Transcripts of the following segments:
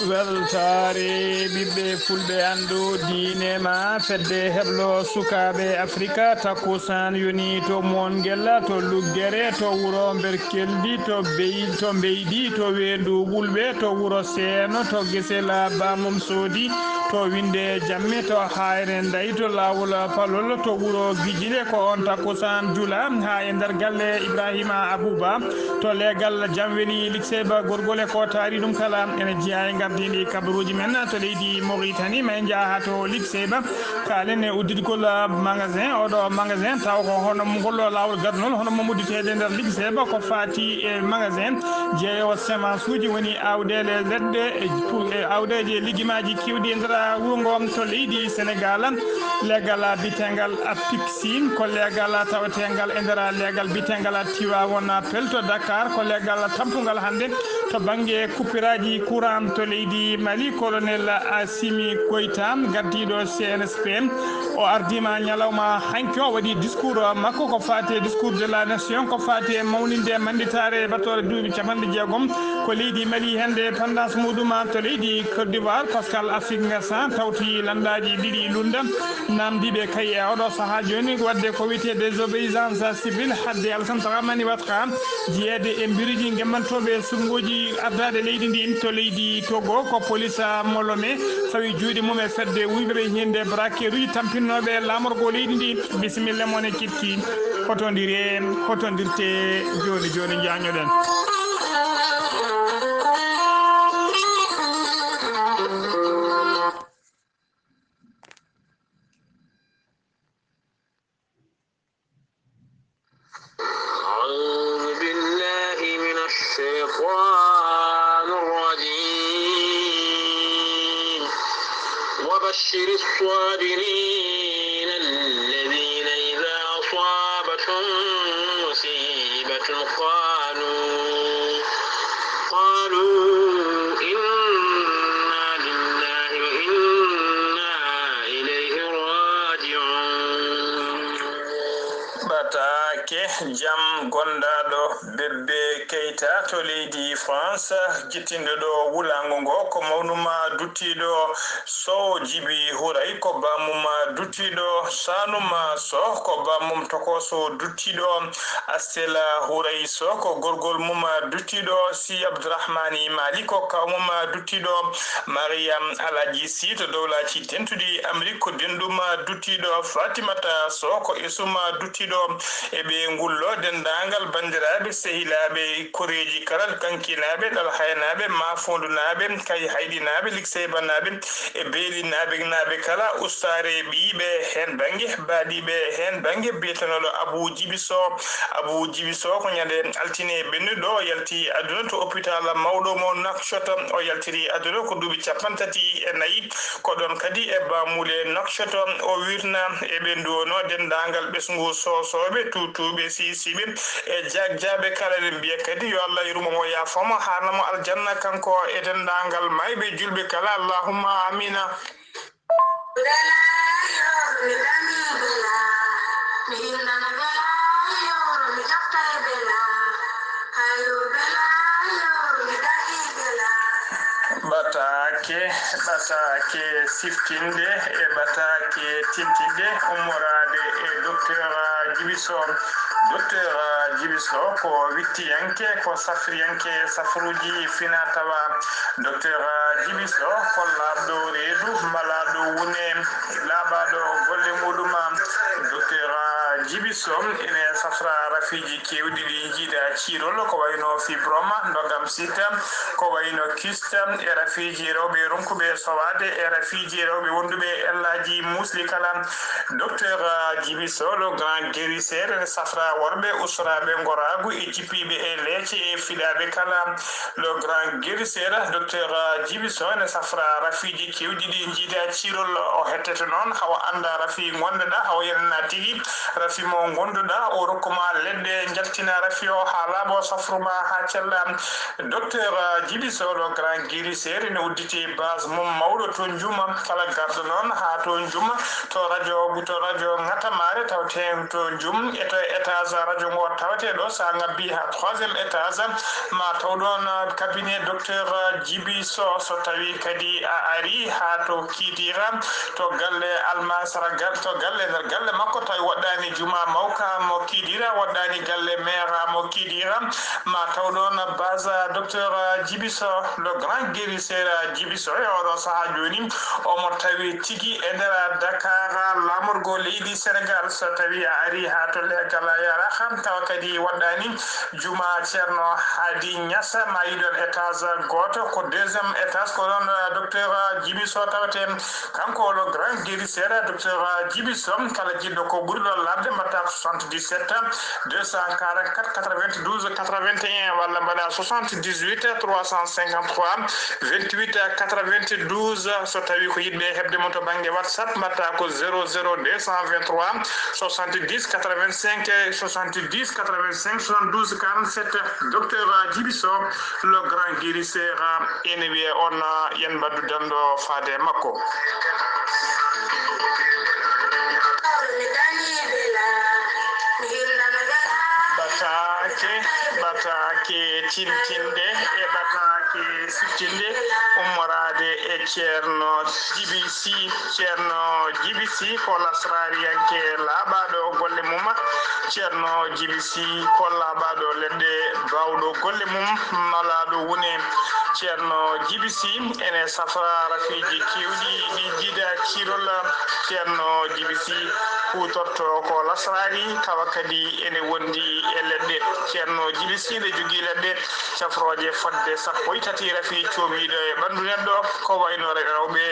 weltare ɓiɓɓe fulɓe andu diine ma fedde heblo sukaɓe africa takkusan yoni to mongel to luggere to wuro berkeldi to beydi to wendu ɓulɓe to wuro seeno to guesela bamum soodi to winde jamme to hayre ndayi to lawol palol to wuro guijile ko on takkusan juula ha e nder galle ibrahima abouba to legal jamweli likseba gorgole ko taari ɗum kala ene jeeya e gardidi kabaruji men to leydi Mauritanie ma jaaha to likseba kalen e udditgol magasin oɗo magasin taw ko hono ngollo lawol gadnol hono mo udditede nder likseba ko fati e magasin jeeyowo semence uji woni awɗele leɗɗe e awɗeje ligguimaji kewɗi e nder wuro ngo to leydi Sénégal legal bitengal Pixine ko legal tawategal e nder legal bitengal Tivaouane Peulh to Dakar ko legal tampugal hande to banggue coupiraji courant to leydi Mali colonel Assimi Goïta gardiɗo CNSP o ardima ñalawma hanki o waɗi discours makko ko fati discours de la nation ko fati mawninde manditare battore duuɓi capanɗe jeegom ko leydi Mali hende pendance muɗum to leydi Côte d'Ivoire Pascal Affique Ngassan tawti landaji ɗiɗi lunda namdiɓe kay e oɗo saaha joni wadde ko wiyete désobéissance civile hadde Alassane Mani Ouattara jeeyede e mbiriji gemmantoɓe sungoji ardade leydi ndi to leydi Togo ko police Molomé fawi juuɗe mum e fedde wuyɓeɓe hinde braquer uji tampinnoɓe lamorgo leydi ndi bisimilla moon e kitti hotodirte joni jañoɗen وبشر الصابرين الذين إذا أصابتهم مصيبة قالوا إنا لله وإنا إليه راجعون batake jam gondaɗo bebbe Keita to leydi France jittindo ɗo wulango ngo ko mawnuma duttiɗo Sow Djiby Houraye ko bamum duttiɗo Sanoum Sow ko bamum tokoso duttiɗo Astella Houraye Sow ko gorgol mum duttiɗo Si Abdourahmani Mali ko kawmum duttiɗo Mariam Aladji Sy to dowlaci tentuɗi Amérique ko denɗum duttiɗo Fatimata Sow ko isuma duttiɗo e ɓe ngullo dendagal bandiraɓe sehilaɓe koreji kala kankinaɓe ɗal haynaɓe mafondunaɓe kay haydinaɓe liksebanaɓe e beelinaɓe kala ustare ɓiɓe hen banggue baɗiɓe hen banggue biyetenoɗo Abou Djiby Sow ko ñande altine ɓennuɗo o yalti aduna to hôpital mawɗo mo Nouakchott o yaltiri aduna ko duuɓi 34 ko ɗon kadi e bamule Nouakchott o wirna e ɓe nduwono dendagal ɓesgu sosoɓe tutuɓe sisiɓe e jagjaɓe kala ɗe mbiya kadi yo Allah yurmomo yafamo harnamo aljanna kanko e dendagal mayɓe julɓe kala allahumma amina batake siftinde e batake tintinde ummorade e docteur Djiby Sow ko wittiyanke ko safriyanke safruji fina tawa docteur Djiby Sow ko labɗo reedu malaɗo wune laaɓaɗo golle muɗum docteur Djiby Sow ene safra rafiji kewɗi ɗi jiida cirol ko wayno fibrome ndogam sita ko wayno kyste e rafiji rewɓe ronkuɓe sowade e rafiji rewɓe wonduɓe ellaji musli kala docteur Djiby Sow le grand guérisseur ene safra worɓe usraɓe goragu e jippiɓe e leece e fiɗaɓe kala le grand guérisseur docteur Djiby Sow ene safra rafiji kewɗi ɗi jiida cirol o hettete noon hawa anda rafi gonɗoɗa hawa yenana tigui rafi mo gonduɗa o rokkuma leɗɗe fedde jaltina rafio halabo safruma ha cella docteur Djiby Sow le grand guérisseur ne udditi base mum mawɗo to juma kala gardo noon ha to juma to radio ngatamare tawte to jum eto étage radio ngo tawte ɗo sa ngabbi ha 3e étage ma taw ɗon cabinet docteur Djiby Sow so tawi kadi a ari ha to kidira to galle almasara to galle makko tawi waɗɗani juma mawka mo kidira waɗɗani galle maire mo kidira ma taw ɗon base docteur Djiby Sow le grand guérisseur Djiby Sow e oɗo saha joni omo tawi tigi e nder Dakar lamorgo leydi Sénégal so tawi a ari ha to leggal yaraha tawa kadi waɗɗani juma ceerno Hadi Niassa ma yiɗon étage goto ko 2e étage ko ɗon docteur Djiby Sow tawate kanko le grand guérisseur docteur Djiby Sow kala jiɗɗo ko ɓuri ɗon labde mbatta 77 244 92 81 walla mbaɗa 78 353 28 92 so tawi ko yiɗɓe hebde mo to banggue WhatsApp mbatta ko 00 223 70 85 70 85 72 47 docteur Djiby Sow le grand guérisseur ene wiye on yen baddu dando faade makko. batake tintinde e batake siftinde ummorade e ceerno Djiby Sy ko lasrariyanke laaɓaɗo golle mum ceerno Djiby Sy ko laaɓaɗo leɗɗe bawɗo golle mum malaɗo wone ceerno Djiby Sy ene safra rafiji kewɗi ɗi jiida kirol ceerno Djiby Sy hutorto ko lasrari tawa kadi ene wondi e leɗɗe ceerno Djiby Sy ne jogui leɗɗe safroje fodde sappo e tati rafi comiɗo e ɓandu neɗɗo ko wayno rewɓe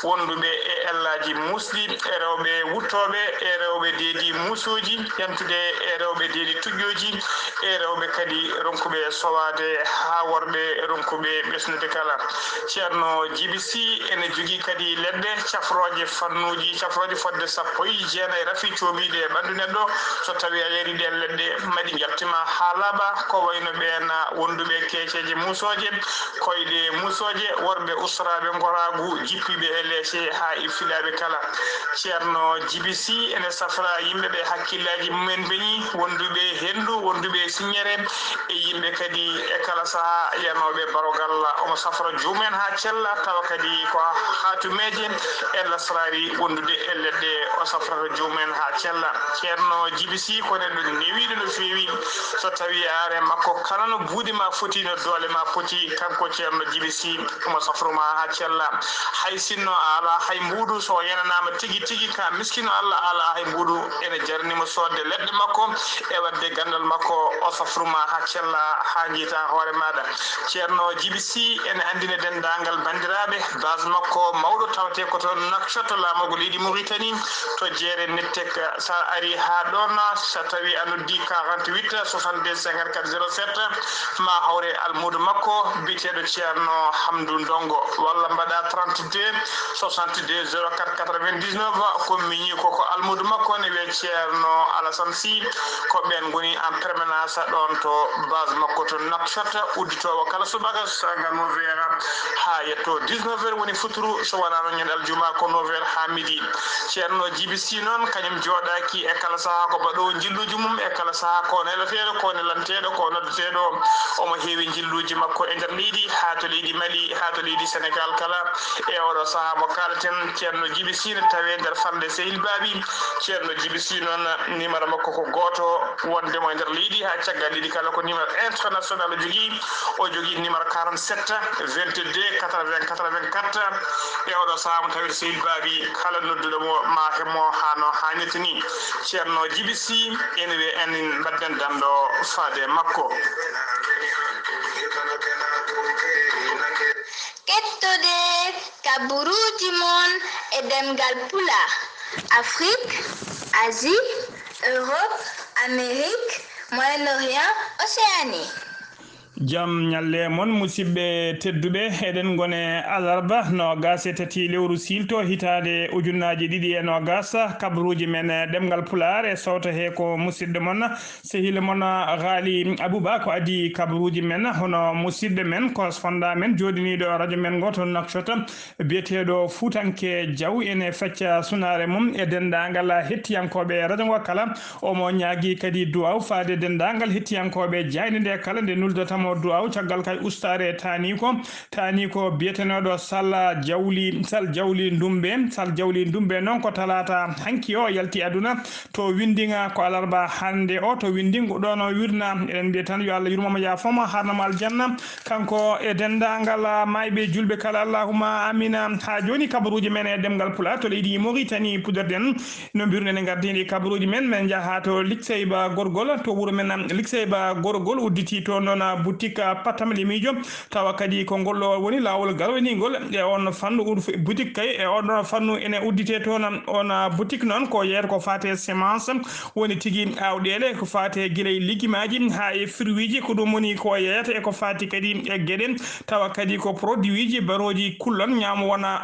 wonduɓe e ellaji musɗi e rewɓe wuttoɓe e rewɓe deedi musuji yantude e rewɓe deedi tuƴƴoji e rewɓe kadi ronkuɓe sowade ha worɓe ronkuɓe ɓesnude kala ceerno Djiby Sy ene jogui kadi leɗɗe safroje safroje fodde sappo e jeenayyi rafi comiɗe e ɓandu neɗɗo so tawi a yari ɗen leɗɗe maɗi jaltima ha laaɓa ko wayno ɓen wonduɓe keeceje musoje koyɗe musoje worɓe usraɓe goragu jippiɓe e leese ha e filaɓe kala ceerno Djiby Sy ene safra yimɓeɓe hakkillaji mumen beñi wonduɓe hendu wonduɓe signere e yimɓe kadi e kala saaha yanoɓe barogal omo safra juumen ha cella tawa kadi ko hatumeje e lasrari wondude e leɗɗe o safrata juumen ha cella ceerno Djiby Sy ko neɗɗo newiɗo no fewi so tawi are makko kala no buuɗi ma foti no doole ma foti kanko ceerno Djiby Sy omo safruma ha cella hay sinno ala hay mbuuɗu so yananama tigui ka miskino Allah ala hay mbuuɗu ene jarnimo sodde leɗɗe makko e wadde gandal makko o safruma ha cella ha jiita hoore maɗa ceerno Djiby Sy ene andine dendagal bandiraɓe base makko mawɗo tawte ko to Nouakchott laamogo leydi Mauritanie to jeere nettek sa ari ha ɗon so tawi a noddi 48 62 54 07 ma hawre almudo makko biteɗo ceerno Hamdou Ndongo walla mbaɗa 32 62 04 99 ko miñi koko almudo makko ne wiye ceerno Alassane Sy ko ɓen goni en permanence ɗon to base makko to Nouakchott udditowo kala subaka so ngal 9h ha yetto 19h woni futuru so wonano ñandal juma ko 9h ha midi ceerno Djiby Sy noon kañum jooɗaki e kala saaha ko baɗowo jilluji mum e kala saaha ko nelateɗo ko nelanteɗo ko noddeteɗo omo heewi jilluji makko e nder leydi ha to leydi Mali ha to leydi Sénégal kala e oɗo saaha mo kalaten ceerno Djiby Sy ne tawe nder falde Sehil Baby ceerno Djiby Sy noon numéro makko ko goto wondemo e nder leydi ha caggal ɗiɗi kala ko numéro international jogui o jogui numéro 47 22 80 84 e oɗo saaha mo tawe Sehil Baby kala nodduɗo mo ma hemo hano hannirta ni ceerno Djiby Sy ene wiye en badden dando faade makko. Kettude kaburuji mon e demgal pula Afrique, Asie, Europe, Amérique, Moyen-Orient, Océanie. jam nyalle mon musibbe tedduɓe eɗen gone alarba no gase tati lewru silto hitade ujunnaji ɗiɗi e no gasa kabruji men ɗemgal pular e sawta he ko musidɗo mon sehile mon ghali abouba ko adi kabruji men hono musidɗo men correspondant men jodiniɗo radio men goto nakshota biyeteɗo futanke diaw ene fecca sunare mum e dendagal hettiyankoɓe radio ngo kala omo ñaagui kadi duwaw faade dendagal hettiyankoɓe jayde nde kala nde nuldotamo duwaw caggal kay ustare tani ko biyeteneɗo sal jawli ndumbe non ko talata hanki o yalti aduna to windinga ko alarba hande o to windingo ɗo no wirna eɗen mbiya tan yo Allah yurmomo yafoma harnamo aljanna kanko e dendagal mayɓe julɓe kala allahumma amina ha joni kabaruji men e demgal pula to leydi Mauritanie puderden no mbirunene gardini kabaruji men jaaha to Likseyba gorgol to wuuro men Likseyba gorgol udditi to nona boutique patamli mijo tawa kadi ko gollo woni lawol galwanigol e on fannu boutique kay e on fannu ene uddite to on boutique non ko yeer ko fate semence woni tigi awdele ko fate giley ligimaji ha e fruiji ko dum woni ko yeeta e ko fati kadi e geden tawa kadi ko produit ji baroji kullon nyaamu wona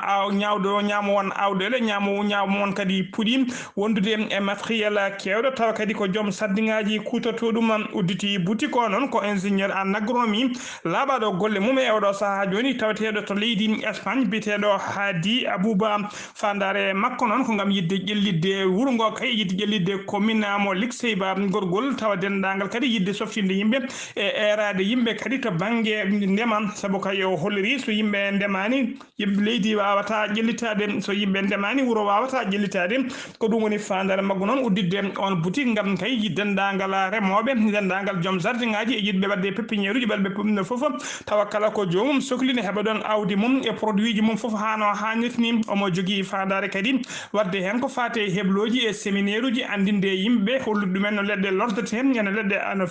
nyaamu won awdele nyaamu won kadi pudi wondude e matériel kewdo tawa kadi ko jom saddingaji kutoto dum udditi boutique non ko ingénieur en agronomie labaɗo golle mum e oɗo saha joni tawateɗo to leydi Espagne biteɗo Hadi Abouba fandare makko noon ko gam yidde ƴellidde wuro ngo kay yidde ƴellidde commune mo Likseyba gorgol tawa dendagal kadi yidde softinde yimɓe e erade yimɓe kadi to banggue ndema saabu kay o holliri so yimɓe ndemani yimɓe leydi wawata ƴellitade so yimɓe ndemani wuro wawata ƴellitade ko ɗum woni fandare maggo noon uddidde on boutique gam kay dendagal remoɓe dendagal joom jardin ngaji e yidɓe wadde pépinière uji ɓalɓe pumne foof tawa kala ko jomum sohlini heɓa ɗon awdi mum e produit ji mum foof hano hannirni omo jogui fandare kadi wadde hen ko fate hebloji e séminaire uji andinde yimɓe hollude ɗumen no leɗɗe lordete ene leɗɗe ano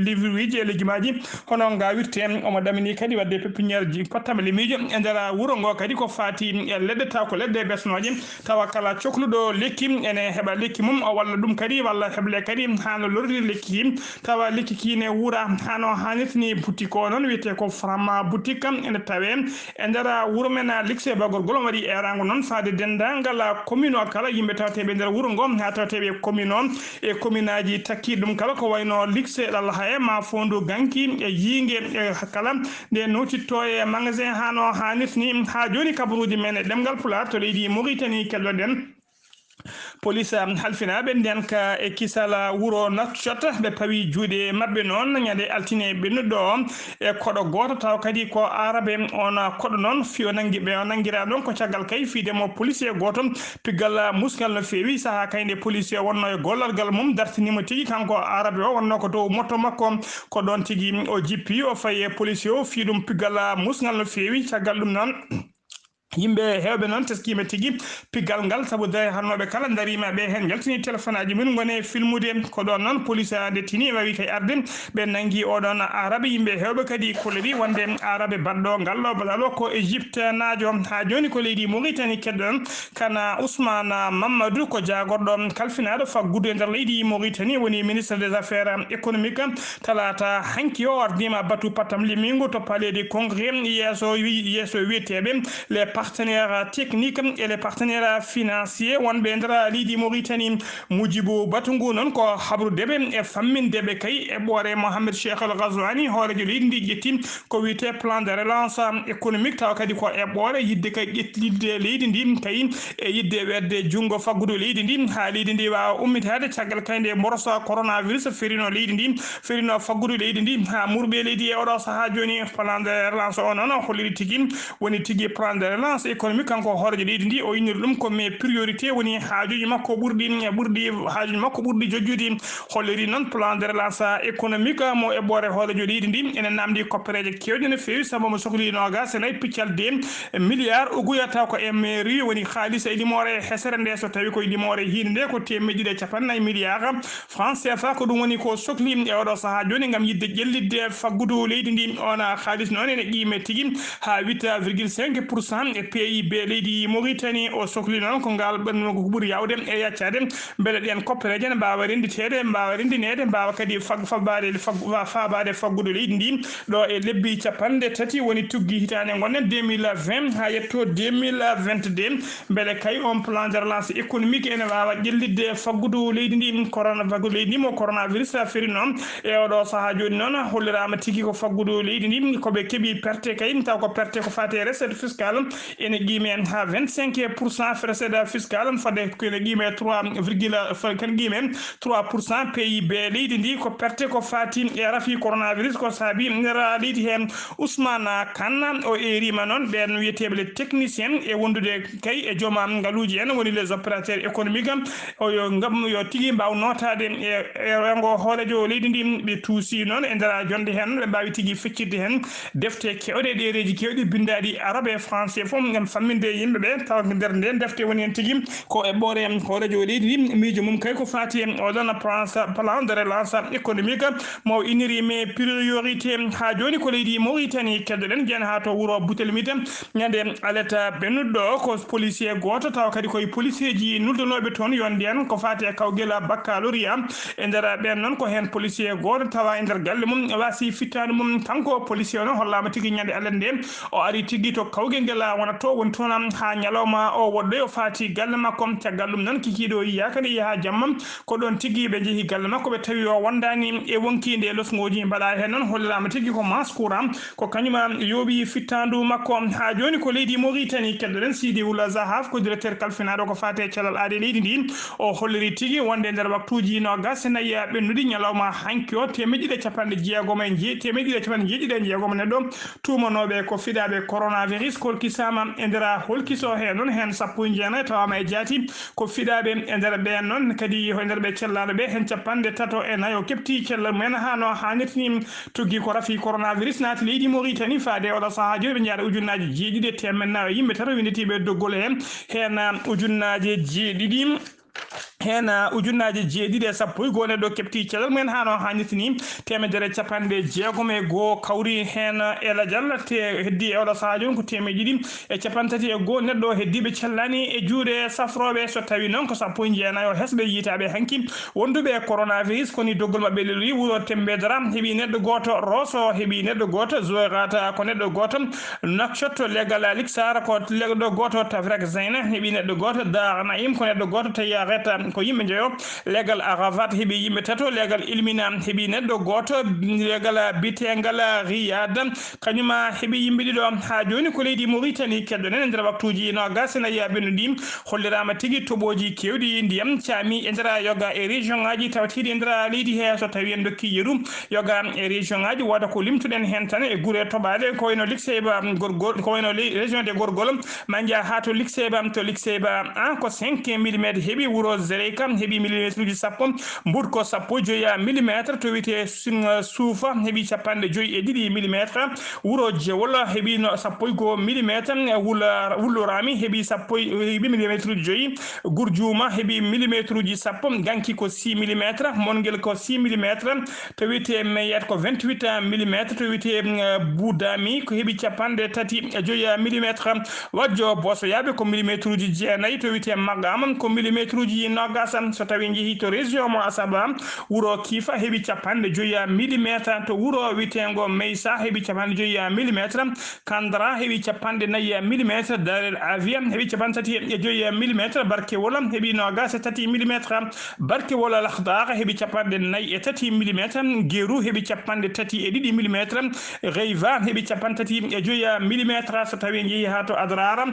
livruiji e legumaji hono gawirte omo ɗamini kadi wadde pépinière ji pottama lemijo e nder wuuro ngo kadi ko fati e leɗɗe taw ko leɗɗe besnoje tawa kala cohluɗo lekki ene heɓa lekki mum o walla ɗum kadi walla heble kadi hano lorri lekki tawa lekki kine wuura hano hanirni boutique o noon wiyete ko Frama boutique ene tawe e nder wuuro men Likseyba gorgol waɗi erango noon faade dendagal commune o kala yimɓe tawateɓe nder wuuro ngo ha tawateɓe commune o e commune aji takki ɗum kala ko wayno Likseɗal haye ma fondu ganki e yiingue e kala nde notitto e magasin hano hanirni ha joni kabaruji men e ɗemgal pular to leydi Mauritanie kelloɗen police halfinaɓe nden ka e kisala wuro Nouakchott ɓe pawi juuɗe mabɓe noon ñande altine ɓennuɗo e koɗo goto taw kadi ko arabe on koɗo noon fiyo nanguiɓe o nanguira ɗon ko caggal kay fiidemo policier goto piggal musgal no feewi saaha kayde policier wonno e gollalgal mum dartinimo tigui kanko arabe o wonno ko dow motto makko ko ɗon tigui o jippi o faye policier o fi ɗum piggal musgal no feewi caggal ɗum noon yimɓe hewɓe noon teskima tigui piggal ngal saabu dare hannoɓe kala darima ɓe hen jaltini téléphone aji min gone filmude ko ɗon noon police dettini wawi kay arde ɓe nangui oɗon arabe yimɓe hewɓe kadi kolori wonde arabe badɗo ngallo baɗalo ko Égypte najo ha joni ko leydi Mauritanie kedɗon kana Ousmane Mamadou ko jagorɗo kalfinaɗo faggudu e nder leydi Mauritanie woni ministre des affaires économiques talata hanki o ardima batu patam limingo to palais congrès yesso wiyeteɓe les partenaires techniques et les partenaires financiers wonɓe nder leydi Mauritanie Mujibou Batungu non ko habrudeɓe e fammindeɓe kay e ɓoore Mohamed Cheikh El Ghazouani hoorejo leydi ndi ƴetti ko wiyete plan de relance économique tawa kadi ko e ɓoore yidde kay ƴetlidde leydi ndi kay e yidde wedde junggo faggudu leydi ndi ha leydi ndi wawa ummitade caggal kayde mborosa coronavirus ferino leydi ndi ferino faggudu leydi ndi ha murɓe leydi e oɗo saaha joni plan de relance o noon holliri tigui woni tigui plan de relance économique kanko hoorejo leydi ndi o inniri ɗum comme priorité woni haajuji makko haajuji makko ɓurɗi jojjude holliri noon plan de relance économique mo e ɓoore hoorejo leydi ndi ene namdi koppereje kewɗe no fewi saabu mo sohli nogas e nayyi piccalde milliard uguyata ko e mairie woni haalis e limore hesere nde so tawi koye limore hiinde nde ko temedde capannayyi milliard franc CFA ko ɗum woni ko sohli e oɗo saaha joni gam yidde ƴellidde faggudu leydi ndi on haalis noon ene qiime tigui ha 8,5% e PIB leydi Mauritanie o sohli noon ko ngal ɓanno ko ɓuuri yawde e yaccade beele ɗen koppereje ne mbawa renditede mbawa rendinede mbawa kadi fabade faggudu leydi ndi ɗo e lebbi 3 woni tuggi hitande gonnen 2020 ha yetto 2022 beele kay on plan de relance économique ene wawa ƴellidde faggudu leydi ndi faggudu leydi ndi mo coronavirus feri noon e oɗo saaha joni noon hollirama tigui ko faggudu leydi ndi koɓe keeɓi perte kay taw ko perte ko fate recette fiscale ene qime ha 25% recette fiscale fade kene qime 3,3% PIB leydi ndi ko perte ko fati e rafi coronavirus ko saabi nera leydi hen Ousmane Kane o erima noon ɓen wiyeteɓe technicien e wondude kay e jooma ngaluji en woni les opérateurs économiques o yo ngam yo tigui mbaw notade e rengo hoolejo leydi ndi ɓe tuusi noon e ndera jonde hen ɓe mbawi tigui feccirde hen defte kewɗe ɗereji kewɗi bindaɗi arabe e français fof gam famminde yimɓeɓe taw nder nden defte woni hen tigui ko e ɓoore hoolejo leydi ndi miijo mum kay ko fati oɗon plan de relance économique mo inirime priorité ha joni ko leydi Mauritanie keddoɗen jen ha to wuuro Boutelmite ñande aleta bennuɗo ko policier goto taw kadi koye policier ji nuldunoɓe toon yonde en ko fati e kawguela baccaloria e nder ɓen noon ko hen policier goto tawa e nder galle mum wasi fittade mum kanko policier noon hollama tigui ñande alete nde o ari tigui to kawguel guel wona to woni toon ha ñalawma o woɗɗoy o fati galle makko caggal ɗum noon kikiɗo yiya kadi yaha jamma ko ɗon tigui ɓe jeehi galle makko ɓe tawi o wondani e wonkide losgoji mbaɗa hen noon hollirama tigui ko maskoura ko kañuma yooɓi fittandu makko ha joni ko leydi Mauritanie keddoɗen Sidi Oula Zahaf ko directeur kalfinaɗo ko fate cellal aade leydi ndi o holliri tigui wonde nder waktuji nogas nayyi ɓennuɗi ñalawma hanki o 1,6 neɗɗo tumanoɓe ko fiɗaɓe coronavirus kolkisama e nder holkiso he noon hen 19 tawama e jaati ko fiɗaɓe e nder ɓen noon kadi e nder ɓe cellaɗo ɓe hen 34 o kepti cellal mumen ha no hannirtini tuggi ko rafi coronavirus naati leydi Mauritanie faade oɗo saaha joni ɓe jaaɗa ujunnaji 7 yimɓe tato winditiɓe doggol hen ujunnaji 7 hen ujunnaji 7.1 neɗɗo kepti cellal mumen hano hannirtini 160 kawri hen ela dial te heddi e oɗo saaha joni ko 231 neɗɗo heddiɓe cellani e juuɗe safroɓe so tawi noon ko 19 hesɓe yitaɓe hanki wonduɓe coronavirus koni doggol mabɓe lelori wuuro Tembedara heeɓi neɗɗo goto Rosso heeɓi neɗɗo goto Zoyrata ko neɗɗo goto Nouakchott legal Lixar ko neɗɗo goto Tafrak Zeyna heeɓi neɗɗo goto Dar Naim ko neɗɗo goto Tayareta ko yimɓe jeeyo legal Arafat heeɓi yimɓe tato legal Ilmina heeɓi neɗɗo goto legal bitegal Riyad kañuma heeɓi yimɓe ɗiɗo ha joni ko leydi Mauritanie keddonen e nder waktuji nogas nayyi ɓennuɗi hollirama tigui toɓoji kewɗi ndiyam caami e nder yoga e région ngaji tawtiɗi e nder leydi he so tawi en dokki yeeru yoga e région ngaji woda ko limtuɗen hen tan e guure toɓade ko wayno Lixeyba gorgol ko wayno région de Gorgol ma jaa ha to Lixeyba ko 5 millimétre heeɓi wuuro Zereyka heeɓi millimétre uji 10 Mbour ko 15 millimétre to wiyete Suufa heeɓi 52 millimétre wuuro Jewol heeɓi 11 millimétre wullo Rami heeɓi 10 millimétre uji 5 Gourdiouma heeɓi millimétre uji 10 Ganki ko 6 millimétre Mongel ko 6 millimétre to wiyete Meyet ko 28 millimétre to wiyete Boudami ko heeɓi 35 millimétre Wadjo Bosoyaɓe ko millimétre uji 9 to wiyete Magam ko millimétre uji nogasam so tawi jeehi to région mo Asaba wuuro Kifa heeɓi 50 millimétre to wuuro witengo Meysa heeɓi 50 millimétre Kandra heeɓi 40 millimétre Darel Avia heeɓi 35 millimétre Barkewol heeɓi 23 millimétre Barkewol Lakhdar heeɓi 43 millimétre Guérou heeɓi 32 millimétre Reyva heeɓi 33 millimétre so tawi jeehi ha to Adrar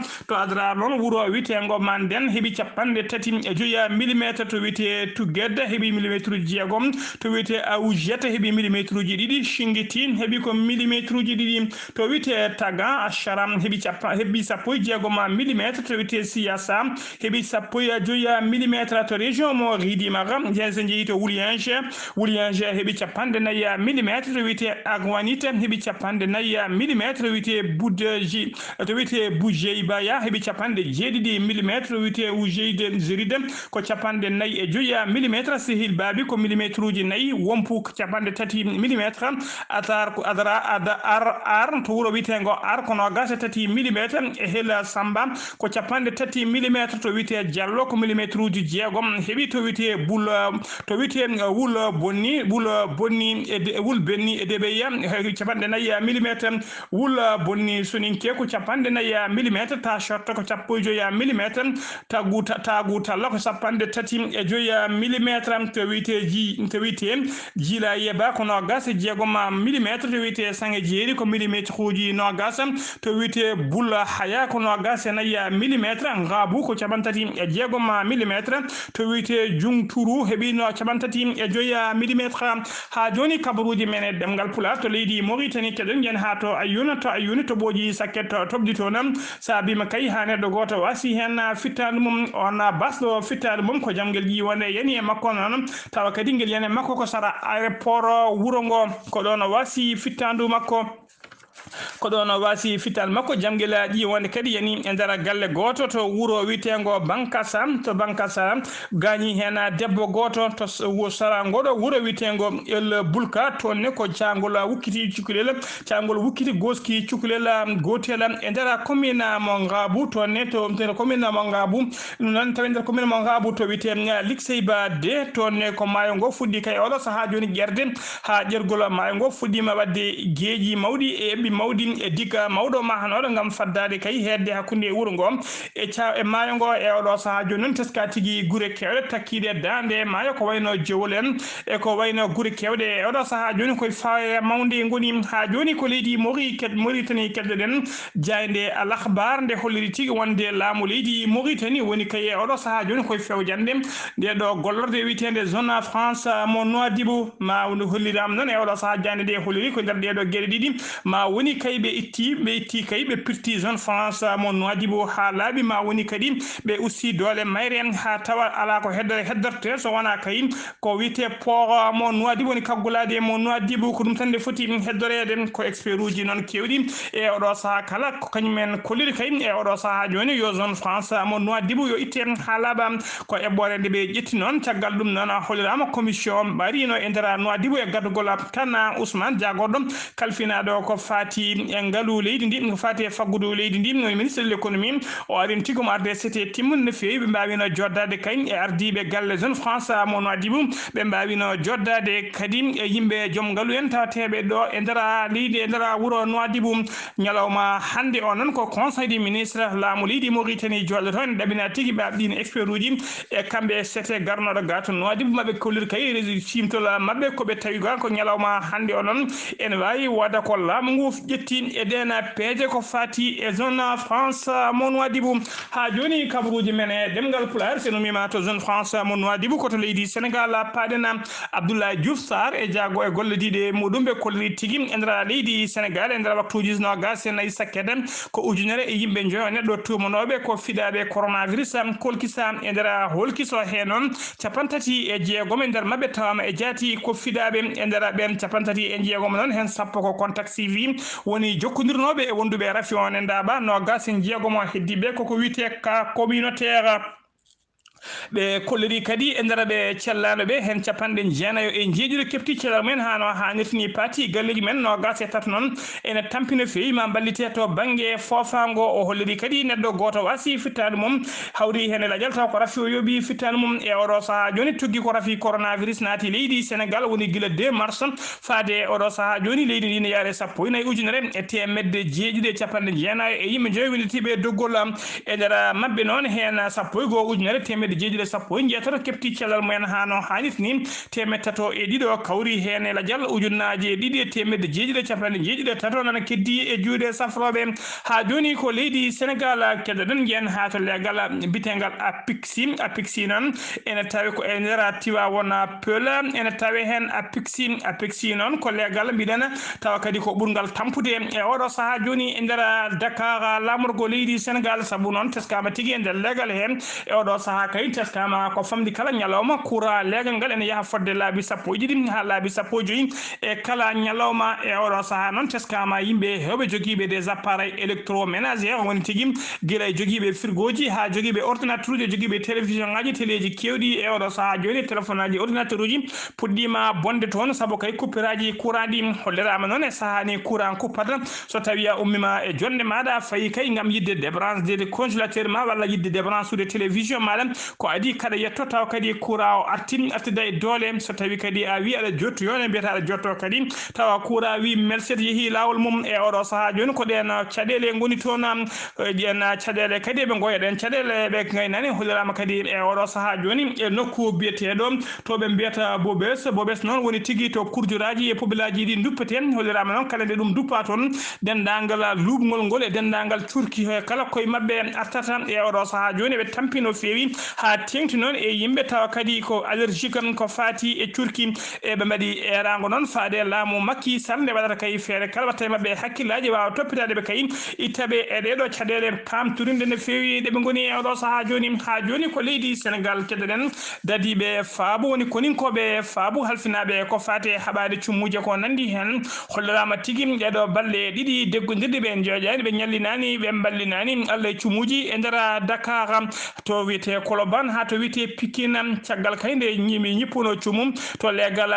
noon wuuro witengo Manden heeɓi 35 millimétre to wiyete Tugedde heeɓi millimétre uji 6 to wiyete Aoujete heeɓi millimétre uji 2 Chinguitin heeɓi ko millimétre uji 2 to wiyete Tagan Acharam heeɓi 16 millimétre to wiyete Siyasa heeɓi 15 millimétre to région mo Ridimara jen so jeehi to Wouliange heeɓi 40 millimétre to wiyete Agwanite heeɓi 40 millimétre to wiyete Boudji to wiyete Boujeyba heeɓi 70 millimétre to wiyete Oujeyde Zeride ko capande nayi e joyi millimétre sehil baabi ko millimétre uji nayi wompu capande tati millimétre atar ko adara ar to wuro witengo ar kono gasa tati millimétre e hela samba ko capande tati millimétre to wite jallo ko millimétre uji jeegom hebi to wite bul to wite wul bonni e wul benni e debeya capande nayi millimétre wul bonni soninke ko capande nayi millimétre ta short ko cappo joyi millimétre taguta la ko sapande tati e joyi millimétre to wite jila yeba ko no gas jeegom millimétre to wite sange jeeri ko millimétre uji no gas to wite bulla haya ko no gas nayi millimétre ngabu ko cabantati e jeegom millimétre to wite jungturu hebi no cabantati e joyi millimétre ha joni kabaruji men demgal pula to leydi Mauritanie kedon gen ha to ayuna to boji saket tobdito nam sabima kay hanedo goto wasi hen fittanu mum on basdo fittanu mum ko jamgel ji wonde yani e makko non tawa kadi ngel yani makko ko sara aéroport wurongo ko don wasi fittandu makko ko don wasi fital makko jamgelaji wonde kadi yani e dara galle goto to wuro witengo bankasa gani hen debbo goto to sara ngodo wuro witengo el bulka to ne ko ciangola wukkiti goski cukulela gotela e dara commune mo ngabu to ne to commune mo ngabu non tawender commune mo ngabu to witen likseyba de to ne ko mayo ngo fuddi kay odo saha joni gerde ha jergol mayo ngo fuddima wadde geeji mawdi e mawdi e diga mawdo ma hanodo ngam faddade kay hedde hakkunde wuro ngom e maayo ngo e odo saha joni non teska tigi gure kewde takkide dande maayo ko wayno jewolen e ko wayno gure kewde e odo saha joni koy faaye mawde ngoni ha joni ko leydi Mauritanie kedde den jaynde al akhbar nde holliri tigi wonde laamu leydi Mauritanie woni kay e odo saha joni koy fewjande de do gollorde witende zone France mo Nouadhibou ma woni holliram non e odo saha jande de holliri ko der de do gere didi ma woni kay be itti kay be pirti zone France mo Nouadhibou ha laabi ma woni kadi be ussi dole mayre ha tawa ala ko heddarte so wana kay ko wite port mo Nouadhibou ni kaggulade mo Nouadhibou ko dum tande foti heddorede ko expert uji non kewdi e odo saha kala ko kanyumen kolliri kay e odo saha joni yo zone France mo Nouadhibou yo itte ha laaba ko ebbore de be jetti non tagal dum non hollirama commission barino e ndara Nouadhibou e gaddugol kana Ousmane Diagodo kalfinado ko fati engalu leydi ndi ko fati faggudu leydi ndi no ministre de l'économie o arin tigum arde c'était timun ne feewi be mbawino joddade kay e ardibe galle zone France mo Nouadhibou be mbawino joddade kadi e yimbe jom ngalu en tawtebe do e ndara leydi e ndara wuro Nouadhibou nyalawma hande o non ko conseil des ministres laamu leydi Mauritanie jolloto en dabina tigi be abdine expert uji e kambe sete garnodo gato Nouadhibou mabbe kollir kay simtola mabbe ko be tawi ko nyalawma hande o non en wayi wada ko laamu ngu jetti e dena peje ko fati e zone France mo Nouadhibou ha joni kabruji mene demgal pular seno mima to zone France mo Nouadhibou ko to leydi Sénégal padena Abdoulaye Diouf Sarr e jago e gollediide mudum be kolli tigi endra leydi Sénégal endra waktuji no gas en sakkedem ko ujunere e yimbe joyo neddo tumonobe ko fidabe coronavirus kolkisa endra holkiso henon capantati e jeegom ender mabbe tawama e jati ko fidabe endra ben capantati e jeegom non hen sappo ko contact CV woni jokkodirnobe e wondube rafi on ndaba no gas en jeegomo heddibe ko wiite ka communautaire be kolleri kadi e ndara be cellano be hen capande jeenayo e jeejude kepti celal men hano ha nefni parti galleji men no gase tat non ene tampina feyi ma ballite to bange fofango o holleri kadi neddo goto wasi fittade mum hawri hen la jalta ko rafi o yobi fittade mum e odo saha joni tuggi ko rafi coronavirus naati leydi Sénégal woni gila 2 mars faade odo saha joni leydi ndi ne yare sappo ina ujunere e temedde jeejude capande jeenayo e yimbe joyi woni tibe doggol e ndara mabbe non hen sappo go ujunere temedde jeejude sappo jeetato kepti cellal men hano hanit ni temetato e dido kawri hen la jall ujunnaaje didi temedde jeejude capande jeejude tato nana keddi e juude safrobe ha joni ko leydi Sénégal kedden gen ha to legal bitengal apixi non ene tawi ko e ndera tiwa wona pela ene tawi hen apixi non ko legal bidana tawa kadi ko burgal tampude e odo saha joni e ndera Dakar lamorgo leydi Sénégal sabu non teskama tigi e der legal hen e odo saha kay kay teskama ko famdi kala nyalawma kura legal ngal ene yaha fodde laabi sappo e ɗiɗi ha laabi sappo e joyi e kala nyalawma e oɗo saha noon teskama yimɓe hewɓe joguiɓe des appareils électroménager woni tigui guila e joguiɓe frigoji ha joguiɓe ordinateur uji joguiɓe télévision ngaji téléji kewɗi e oɗo saha joni téléphone aji ordinateur uji puɗɗima bonde toon saabu kay coupiraji courant ɗi hollirama noon e sahani courant kuppata so tawi a ummima e jonde maɗa fayi kay gam yidde débranche de congélateur ma walla yidde débranche ude télévision maɗa ko adi kada yetto taw kadi courant o artida e doole so tawi kadi a wi aɗa jottoyo ne mbiyata aɗa jotto kadi tawa courant wi melset yeehi lawol mum e oɗo saha joni ko ɗen caɗele goni toon ɗen caɗele kadi eɓe goya ɗen caɗele ɓe gaynani hollirama kadi e oɗo saha joni e nokku biyeteɗo to ɓe mbiyata bobes noon woni tigui to kurjuraji e pobilaji ɗi duppeten hollirama noon kala nde ɗum duppa toon dendagal luɓgol ngol e dendagal curki kala koye mabɓe artata e oɗo saha joni ɓe tampi no fewi ha tengti noon e yimɓe tawa kadi ko allergique ko fati e curki e ɓe mbaɗi erago noon faade laamu Macky Sall nde waɗata kay feere kala watta e mabɓe hakkillaji wawa toppitadeɓe kay ittaɓe e ɗeɗo caɗele pamturinde no fewi ɗeɓe goni e oɗo saha joni ko leydi Sénégal keddoɗen dadiɓe faabo woni koninkoɓe faabo halfinaɓe ko fate haɓade cummuje ko nandi hen hollirama tigui ɗeɗo balle ɗiɗi deggodirde ɓe joƴani ɓe ñallinani ɓe ballinani Allah e cummuji e nder Dakar to wiyete Colobane ha to wiyete Pikine caggal kay nde ñippuno cummum to legal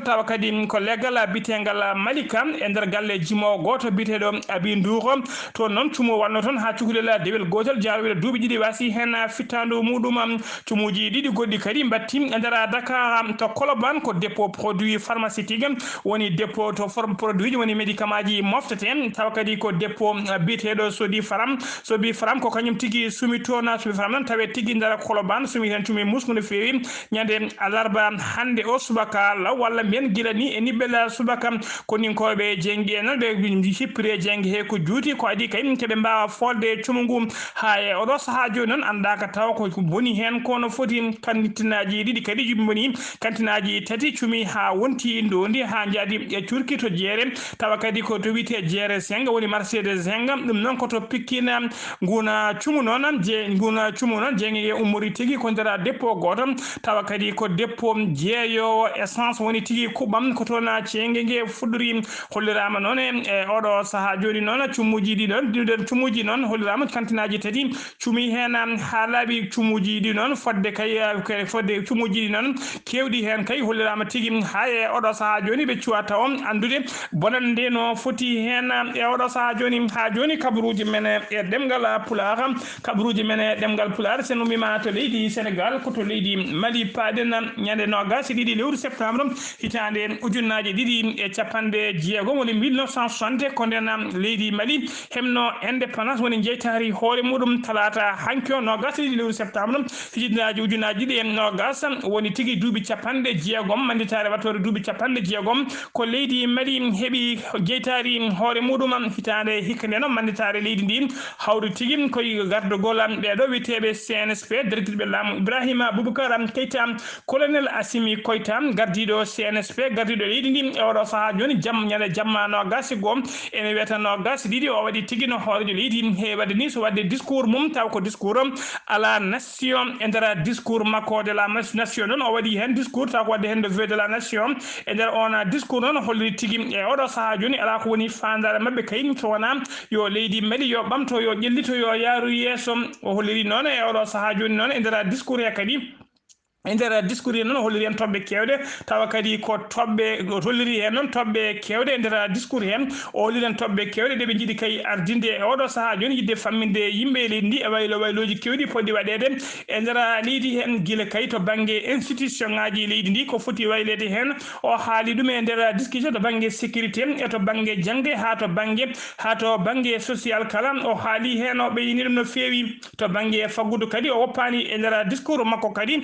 tawa kadi ko legal bitegal Malika e nder galle jimo goto biteɗo Abi Ndour to noon cummu wanno toon ha cukalel dewel gotel jaaroɓe duuɓi ɗiɗi wasi hen fittandu muɗum cummuji ɗiɗi goɗɗi kadi batti e nder Dakar to Colobane ko dépôt produit pharmaceutique woni dépôt to forme produit ji woni médicament ji mofteten tawa kadi ko dépôt biteɗo Sobi Faram ko kañum tigui sumi toon Sobi Faram noon tawe tigui nder Colobane sumi hen cumi musku no fewi ñande alarba hande o subaka law walla mbiyen guila ni e niɓɓel subaka koninkoɓe jenggi e noon ɓe hippiri jenggi he ko juuti ko adi kay keɓe mbawa folde cumu ngu ha e oɗo saha joni noon andaka taw ko boni hen kono foti kantinaji ɗiɗi kadi juɓi boni kantinaji tati cumi ha wonti ndondi ha jaadi e curki to jeere tawa kadi ko to wiyete jeere senga woni marché de zenga ɗum noon koto Pikine nguna cumu noon jenggi e ummori tigui ko nder dépôt goto tawa kadi ko dépôt jeeyowo essence woni tigui kuɓam ko toon cenge gue fuɗɗori hollirama noon e oɗo saha joni noon cummuji ɗi ɗon cummuji noon hollirama kantinaji tati cumi hen ha laaɓi cummuji ɗi noon fodde cummuji ɗi noon kewɗi hen kay hollirama tigui ha e oɗo saha joni ɓe cuwa taw andude bonande no foti hen e oɗo saha joni ha joni kabaruji men e ɗemgal Pulaar kabaruji men e ɗemgal Pulaar sen ummima to leydi Sénégal ko to leydi Mali paɗen ñande nogas ɗiɗi lewru septembre hitande ujunnaje ɗiɗi e capanɗe jeegom woni 1960 ko nden leydi Mali hemno indépendance woni jeytari hoore muɗum talata hanki o nogas ɗiɗi lewru septembre hijinaji ujunnaji ɗiɗi e nogas woni tigui duuɓi capanɗe jeegom manditare wattore duuɓi capanɗe jeegom ko leydi Mali heeɓi jeytari hoore muɗum hitande hikka nde noon manditare leydi ndi hawri tigui koye gardugol ɓeɗo wiyeteɓe CNSP darguiɗo laamu Ibrahima Boubacar Keita colonel Assimi Koita gardiɗo CNSP gardiɗo leydi ndi e oɗo saha joni ñande jamma nogas goo ene wiyata nogas ɗiɗi o waɗi tigui no hoorejo leydi he wadde ni so wadde discours mum taw ko discours à la nation e nder discours makko de la nation noon o waɗi hen discours taw ko wadde hen de vœu de la nation e nder on discours noon holliri tigui e oɗo saha joni ala ko woni fandare mabɓe kay so wona yo leydi Mali yo ɓamto yo ƴellito yo yaaru yesso o holliri noon e oɗo saha joni noon e nder discours he kadi e nder discours he noon holliri hen toɓɓe kewɗe tawa kadi ko toɓɓe holliri hen noon toɓɓe kewɗe e nder discours hen o holliri hen toɓɓe kewɗe ɗeɓe jiiɗi kay ardinde e oɗo saha joni yidde famminde yimɓe leydi ndi e wayloji kewɗi poɗɗi waɗede e nder leydi hen guila kay to banggue institution ngaji leydi ndi ko foti waylede hen o haali ɗum e nder discussion to banggue sécurité e to banggue jangde ha to banggue social kala o haali hen o ɓeyni ɗum no fewi to banggue faggudu kadi o woppani e nder discours makko kadi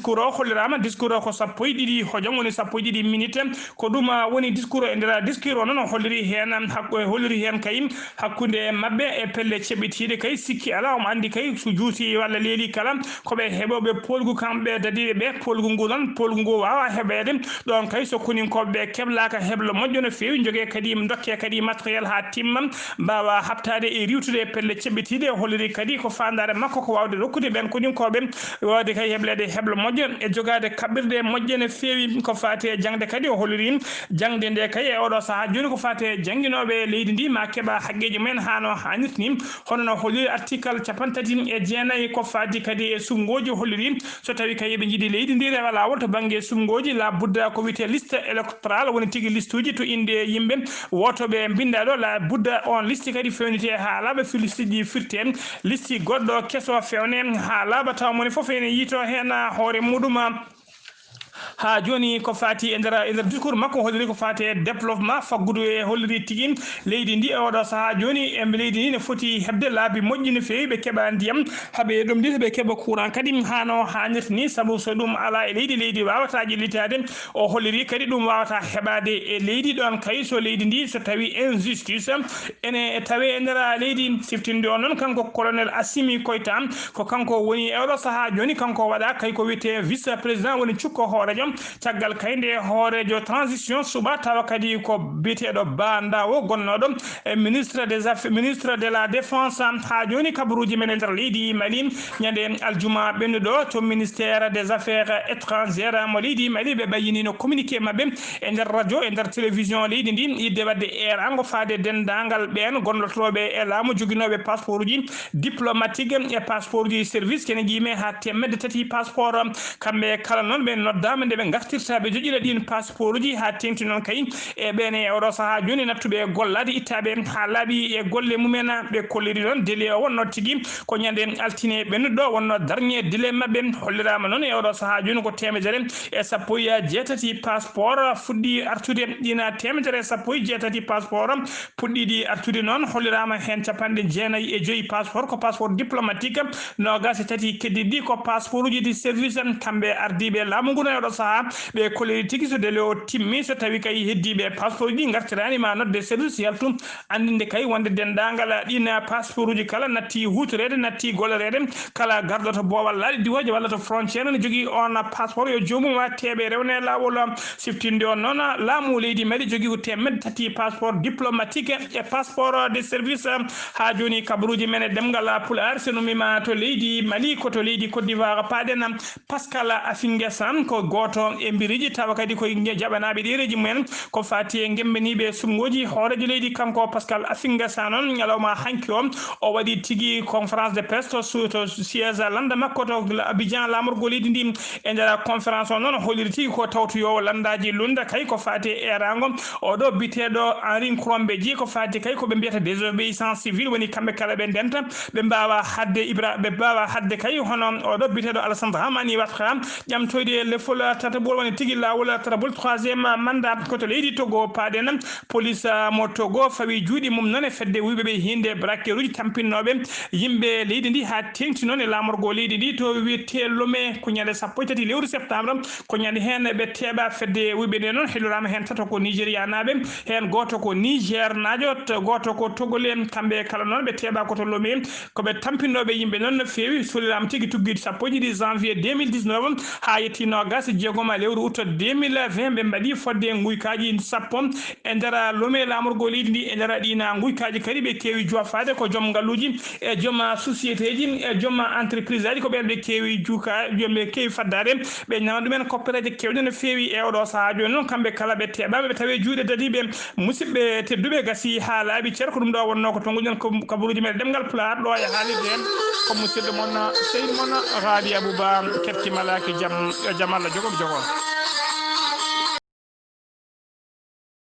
discours o hollirama discours o ko sappo e ɗiɗi hojom woni sappo e ɗiɗi minute ko ɗum woni discours e nder discours o noon holliri hen holliri hen kay hakkude mabɓe e pelle ceɓitiɗe kay sikki ala omo andi kay so juuti walla leeli kala koɓe heɓoɓe polgu kamɓe dadiɓe ɓe polgu ngu noon polgu ngu wawa heɓede ɗon kay so koninkoɓeɓe keblaka heblo moƴƴo no fewi jogue kadi dokke kadi matériel ha timma mbawa habtade e riwtude e pelle ceɓitiɗe holliri kadi ko fandare makko ko wawde rokkude ɓen koninkoɓe wawde kay heblede heblo moƴƴo e jogade kaɓirɗe moƴƴe no fewi ko fati e jangde kadi o holliri jangde nde kay e oɗo saaha joni ko fati e jangguinoɓe leydi ndi ma keeɓa haqqeji mumen hano hannirta ni hono no holliri article 39 ko fati kadi e sumgoji holliri so tawi kay ɓe jiiɗi leydi ndi rewa lawol to banggue sumgoji la budda ko wiyete liste électoral woni tigui liste uji to inde yimɓe wotoɓe binda ɗo la budda on liste kadi fewnite ha laaɓa fi liste ji firte liste goɗɗo kesso fewne ha laaɓa taw moni foof ene yiito hen hoore muɗum ha joni ko fati e nder discours makko holliri ko fati e développement faggudu e holliri tigui leydi ndi oɗo saaha joni e leydi ndi ne foti hebde laabi moƴƴi no fewi ɓe keeɓa ndiyam haaɓe ɗum ndi ɓe keeɓa courant kadi hano hannirta ni saabu so ɗum ala e leydi wawata ƴellitade o holliri kadi ɗum wawata heɓade e leydi ɗon kay so leydi ndi so tawi injustice ene tawi e nder leydi siftinde o noon kanko colonel Assimi Koïta ko kanko woni e oɗo saaha joni kanko waɗa kay ko wiyete vice président woni cukko hoorejo caggal kayde hoorejo transition suba tawa kadi ko biteɗo bandawo gonnoɗo ministre des affaires ministre de la défense ha joni kabaruji men e nder leydi Mali ñande aljuma ɓennuɗo to ministère des affaires étrangères mo leydi Mali ɓe ɓayinino communiqué mabɓe e nder radio e nder télévision leydi ndi yidde wadde erango faade dendagal ɓen gonnotoɓe e laamu joguinoɓe passeport uji diplomatique e passeport uji service kene jiime ha temedde tati passeport kamɓe kala noon ɓe noddama nde ɓe gartirta ɓe joƴƴina ɗin passeport uji ha tengti noon kay e ɓene e oɗo saaha joni nattuɓe gollade ittaɓe ha laaɓi e golle mumen ɓe kolliri noon délai o wonno tigui ko ñande altine ɓennuɗo wonno dernier délai mabɓe hollirama noon e oɗo saaha joni ko 1jeetati passeport fuɗɗi artude ɗina 1jeetati passeport puɗɗiɗi artude noon hollirama hen 95 passeport ko passeport diplomatique nogas e tati keddiɗi ko passeport uji di service kamɓe ardiɓe laamu ngu no e oɗo saaha ɓe kolliri tigui so délai o timmi so tawi kay heddiɓe passeport uji gartirani ma nodde service yaltu andinde kay wonde dendagal ɗina passeport uji kala natti hutorede natti gollorede kala garɗo to boowal laaɗi diwoje walla to frontiére ne jogui on passeport yo jomum wa teeɓe rewne lawol siftinde on noon laamu leydi Mali jogui ko 3 passeport diplomatique e passeport de service ha joni kabaruji men e demgal Pulaar so numima to leydi Mali ko to leydi Côte d'Ivoire paɗen Pascal Affinguessan ko goto e mbiriji tawa kadi koye jaɓanaɓe ɗereji mumen ko fati e gembeniɓe sumgoji hoorejo leydi kanko Pascal Affinguessan noon ñalawma hanki o waɗi tigui conférence de presse to siège landa makko to Abidjan lamorgo leydi ndi e nder conférence o noon holliri tigui ko tawtoyowo landaji lunda kay ko fati e erango oɗo biteɗo Henri Krombeji ko fati kay koɓe mbiyata désobéissance civile woni kamɓe kala ɓe ndenta ɓe mbawa hadde kay hono oɗo biteɗo Alassane Dramane Ouattara ƴamtoyde lefol tataɓol woni tigui lawol tataɓol 3e mandat koto leydi Togo paɗen police mo Togo fawi juuɗe mum noon e fedde wiɓeɓe hinde braqueur uji tampinnoɓe yimɓe leydi ndi ha tengti noon e lamorgo leydi ndi to wiyete Lomé ko ñande 13 lewru septembre ko ñande hen ɓe teeɓa fedde wiɓe nde noon hellorama hen tato ko Nigéria naɓe hen goto ko Niger najo goto ko Togolais kamɓe kala noon ɓe teeɓa koto Lomé koɓe tampinnoɓe yimɓe noon no fewi solirama tigui tugguide 1 janvier 2019 ha yetti nogas jeegoma lewru août 2020 ɓe mbaɗi fodde guykaji 10 e nder Lomé lamorgo leydi ndi e nder ɗina guykaji kadi ɓe kewi jofade ko joom ngalluji e joom société ji e joom entreprise aji ko ɓen ɓe kewi ɓe kewi faddade ɓe ñama ɗumen koppereje kewɗe no fewi e oɗo saaha joni noon kamɓe kala ɓe teɓaɓe ɓe tawi juuɗe dadiɓe musidɓe tedduɓe gasi ha laaɓi ceer ko ɗum ɗo wonno ko tonguɗen kabaruji men ɗemgal Pulaar ɗo e haalirde en ko musidɗo moon Seydou moon Rabi Abouba kefti malaki jaam Allah jogom jogo